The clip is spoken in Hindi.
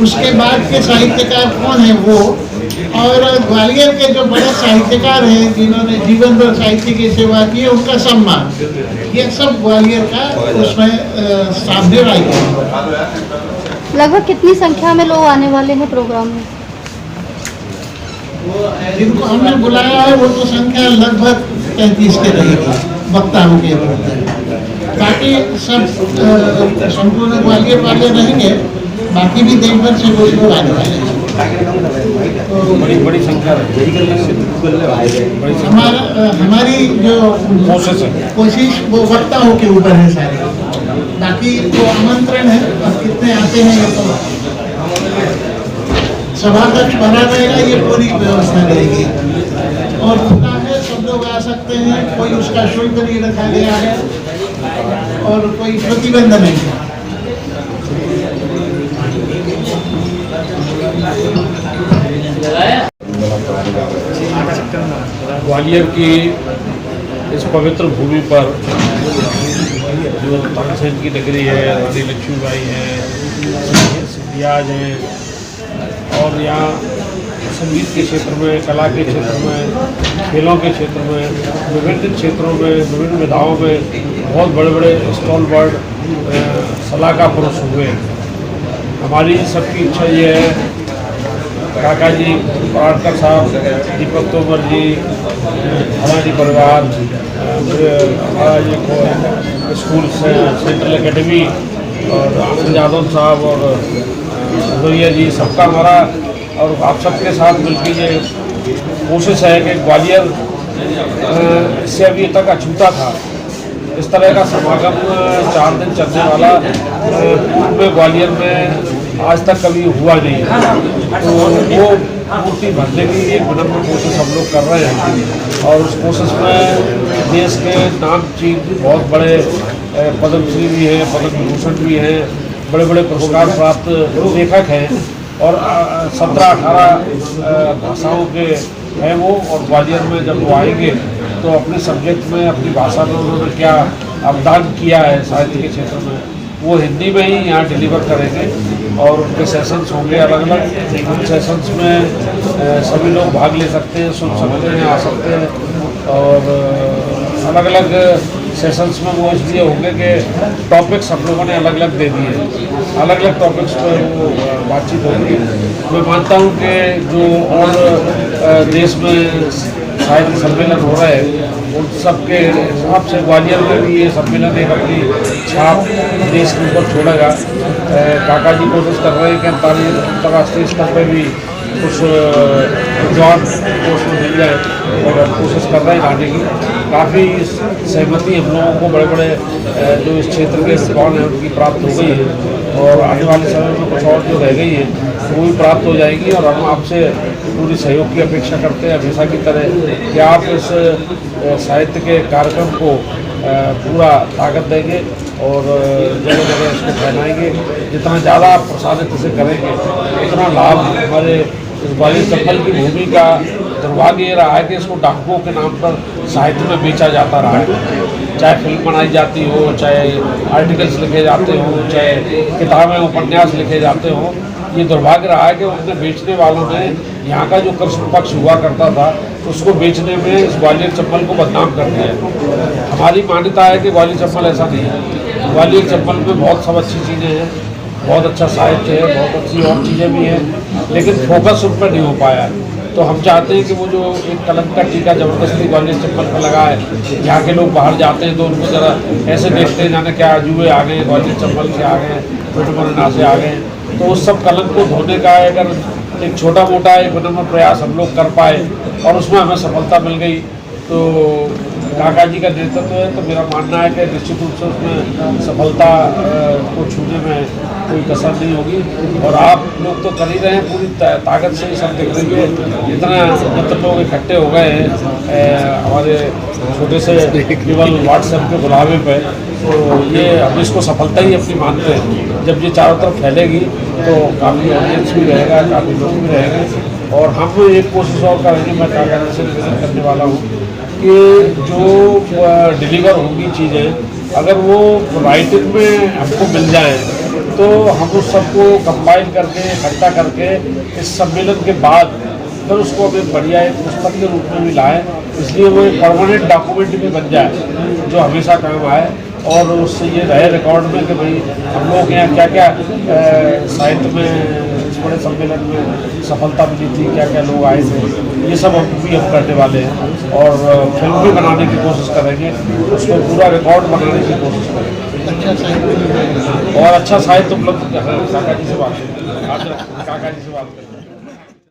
उसके बाद के साहित्यकार कौन है वो, और ग्वालियर के जो बड़े साहित्यकार हैं जिन्होंने जीवन भर साहित्य की सेवा की है उनका सम्मान, ये सब ग्वालियर का उसमें सामने आई है। लगभग कितनी संख्या में लोग आने वाले हैं प्रोग्राम में? जिनको हमने बुलाया है वो तो संख्या लगभग 35 के रहेगी वक्ताओं के रूप। बाकी सब संपूर्ण ग्वालियर वाले रहेंगे, बाकी भी देश भर से कुछ लोग आने वाले हैं। बड़ी संख्या हमारी जो कोशिश वो वक्ताओं के ऊपर है सारी, बाकी वो आमंत्रण है, अब कितने आते हैं ये तो सभा कक्ष भरा रहेगा, ये पूरी व्यवस्था रहेगी और खुला है, सब लोग आ सकते हैं, कोई उसका शुल्क नहीं रखा गया है और कोई प्रतिबंध नहीं है। ग्वालियर की इस पवित्र भूमि पर जो तानसेन की नगरी है, रानी लक्ष्मीबाई है, सिंधियाज हैं, और यहाँ संगीत के क्षेत्र में, कला के क्षेत्र में, खेलों के क्षेत्र में, विभिन्न क्षेत्रों में, विभिन्न विधाओं में बहुत बड़े बड़े स्टॉल वर्ड सलाहकार पुरुष हुए। हमारी सबकी इच्छा ये है काका जी पराड़कर साहब, दीपक तोमर जी, हमारी परिवार, हमारा ये स्कूल सेंट्रल एकेडमी और आनंद यादव साहब और भैया जी, सबका हमारा और आप सबके साथ मिलकर ये कोशिश है कि ग्वालियर से अभी तक अछूता था, इस तरह का समागम 4 दिन चलने वाला पूर्व में ग्वालियर में आज तक कभी हुआ नहीं। तो वो मूर्ति भरने की एक विनम्र कोशिश हम लोग कर रहे हैं और उस कोशिश में देश के नामचीन बहुत बड़े पद्मश्री भी हैं, पद्म विभूषण भी हैं, बड़े बड़े पुरस्कार प्राप्त लेखक हैं और 17-18 भाषाओं के हैं वो। और ग्वालियर में जब वो आएंगे तो अपने सब्जेक्ट में, अपनी भाषा में उन्होंने क्या अवदान किया है साहित्य के क्षेत्र में, वो हिंदी में ही यहाँ डिलीवर करेंगे और उनके सेशंस होंगे अलग अलग। उन सेशंस में सभी लोग भाग ले सकते हैं, सुन सकते हैं, आ सकते हैं और अलग अलग सेशंस में वो इसलिए होंगे कि टॉपिक्स हम लोगों ने अलग अलग दे दिए, अलग अलग टॉपिक्स पर वो बातचीत होगी। मैं मानता हूँ कि जो और देश में साहित्य सम्मेलन हो रहे हैं उन सब के हिसाब से ग्वालियर में भी ये सम्मेलन एक अपनी छाप देश के ऊपर छोड़ेगा। काका जी कोशिश कर रहे हैं कि अंतर्राष्ट्रीय स्तर पर भी कुछ जॉब पोस्ट में मिल जाए और कोशिश कर रहे हैं लाने की। काफ़ी सहमति हम लोगों को बड़े बड़े जो इस क्षेत्र के विद्वान हैं उनकी प्राप्त हो गई है और आने वाले समय में कुछ और जो रह गई है वो भी प्राप्त हो जाएगी और हम आपसे पूरी सहयोग की अपेक्षा करते हैं हमेशा की तरह कि आप इस साहित्य के कार्यक्रम को पूरा ताकत देंगे और जगह जगह इसको फैलाएंगे। जितना ज़्यादा आप प्रसारित इसे करेंगे उतना लाभ हमारे इस ग्वालियर चंबल की भूमि का दुर्भाग्य ये रहा है कि इसको डाकुओं के नाम पर साहित्य में बेचा जाता रहा है। चाहे फिल्म बनाई जाती हो, चाहे आर्टिकल्स लिखे जाते हो, चाहे किताबें उपन्यास लिखे जाते हो, ये दुर्भाग्य रहा है कि उनने बेचने वालों ने यहाँ का जो कृष्ण पक्ष हुआ करता था उसको बेचने में इस ग्वालियर चंबल को बदनाम कर दिया। हमारी मान्यता है कि ग्वालियर चंबल ऐसा नहीं है। ग्वालियर चंबल में बहुत सब अच्छी चीज़ें हैं, बहुत अच्छा साहित्य है, बहुत अच्छी और चीज़ें भी हैं, लेकिन फोकस उन पर नहीं हो पाया। तो हम चाहते हैं कि वो जो एक कलंक का टीका ज़बरदस्ती ग्वालियर चंबल पर लगा है, यहाँ के लोग बाहर जाते हैं तो उनको ज़रा ऐसे देखते हैं जाने क्या जुए आ गए, ग्वालियर चंबल से आ गए, पिटमरना से आ गए। तो उस सब कलंक को धोने का अगर एक छोटा मोटा एक विनम्र प्रयास हम लोग कर पाए और उसमें हमें सफलता मिल गई तो काका जी का नेतृत्व है, तो मेरा मानना है कि निश्चित रूप से उसमें सफलता को छूने में कोई कसर नहीं होगी। और आप लोग तो कर ही रहे हैं पूरी ताकत से, ही सब दिख रही है। इतना मित्र लोग इकट्ठे हो गए हैं हमारे छोटे से केवल व्हाट्सएप के बुलावे पे, तो ये हम इसको सफलता ही अपनी मानते हैं। जब ये चारों तरफ फैलेगी तो काफ़ी ऑडियंस भी रहेगा, काफ़ी लोग भी रहेंगे। और हम एक कोशिश और करेंगे, मैं काका जी से निवेदन करने वाला हूँ कि जो डिलीवर होंगी चीज़ें अगर वो राइटिंग में हमको मिल जाए तो हम उस सबको कंबाइन करके इकट्ठा करके इस सम्मेलन के बाद फिर उसको हमें बढ़िया एक पुस्तक के रूप में भी लाएँ, इसलिए वो एक परमानेंट डॉक्यूमेंट भी बन जाए जो हमेशा काम आए और उससे ये रहे रिकॉर्ड में कि भाई हम लोग के यहाँ क्या क्या साहित्य में इस बड़े सम्मेलन में सफलता मिली थी, क्या क्या लोग आए थे, ये सब भी हम करने वाले हैं और फिल्म भी बनाने की कोशिश करेंगे, उसको पूरा रिकॉर्ड बनाने की कोशिश करेंगे अच्छा साहित्य और अच्छा साहित्य उपलब्ध। काका जी से बात करें, काका जी से बात करें।